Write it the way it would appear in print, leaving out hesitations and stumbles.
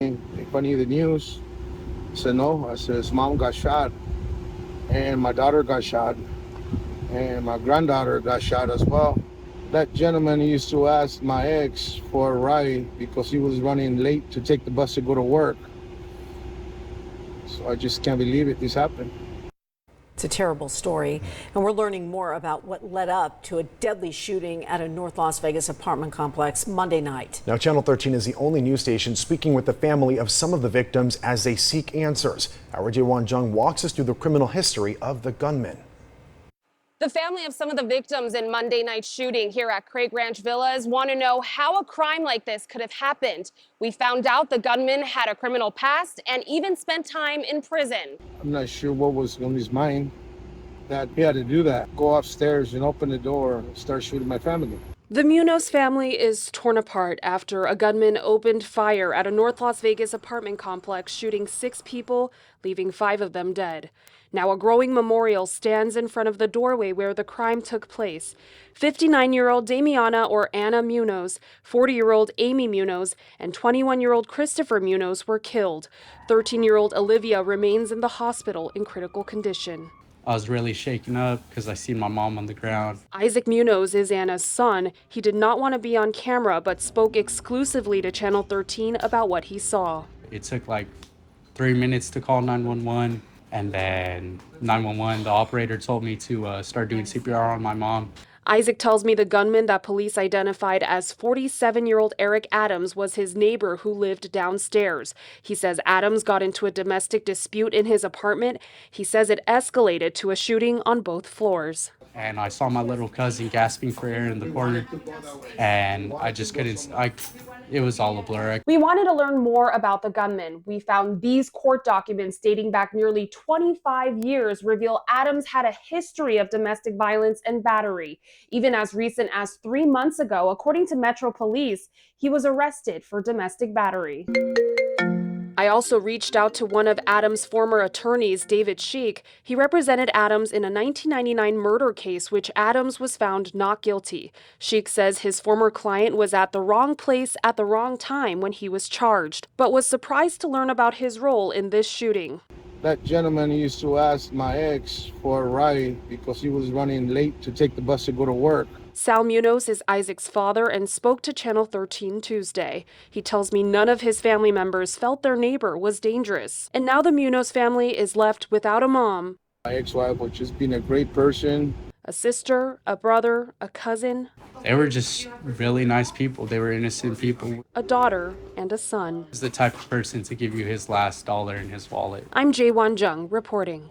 If I need the news, I said no. I said his mom got shot, and my daughter got shot, and my granddaughter got shot as well. That gentleman used to ask my ex for a ride because he was running late to take the bus to go to work. So I just can't believe it. This happened. It's a terrible story, and we're learning more about what led up to a deadly shooting at a North Las Vegas apartment complex Monday night. Now, Channel 13 is the only news station speaking with the family of some of the victims as they seek answers. Our Jaewon Jung walks us through the criminal history of the gunman. The family of some of the victims in Monday night's shooting here at Craig Ranch Villas want to know how a crime like this could have happened. We found out the gunman had a criminal past and even spent time in prison. I'm not sure what was on his mind that he had to do that. Go upstairs and open the door and start shooting my family. The Munoz family is torn apart after a gunman opened fire at a North Las Vegas apartment complex, shooting 6 people, leaving 5 of them dead. Now a growing memorial stands in front of the doorway where the crime took place. 59-year-old Damiana or Anna Munoz, 40-year-old Amy Munoz, and 21-year-old Christopher Munoz were killed. 13-year-old Olivia remains in the hospital in critical condition. I was really shaken up because I seen my mom on the ground. Isaac Munoz is Anna's son. He did not want to be on camera, but spoke exclusively to Channel 13 about what he saw. It took like 3 minutes to call 911, and then 911, the operator told me to start doing CPR on my mom. Isaac tells me the gunman that police identified as 47-year-old Eric Adams was his neighbor who lived downstairs. He says Adams got into a domestic dispute in his apartment. He says it escalated to a shooting on both floors. And I saw my little cousin gasping for air in the corner, and I just couldn't, it was all a blur. We wanted to learn more about the gunman. We found these court documents dating back nearly 25 years reveal Adams had a history of domestic violence and battery. Even as recent as 3 months ago, according to Metro Police, he was arrested for domestic battery. I also reached out to one of Adams' former attorneys, David Sheik. He represented Adams in a 1999 murder case, which Adams was found not guilty. Sheik says his former client was at the wrong place at the wrong time when he was charged, but was surprised to learn about his role in this shooting. That gentleman used to ask my ex for a ride because he was running late to take the bus to go to work. Sal Munoz is Isaac's father and spoke to Channel 13 Tuesday. He tells me none of his family members felt their neighbor was dangerous. And now the Munoz family is left without a mom, My ex-wife was just being a great person. a sister, a brother, a cousin, They were just really nice people. They were innocent people. a daughter, and a son. He's the type of person to give you his last dollar in his wallet. I'm Jaewon Jung reporting.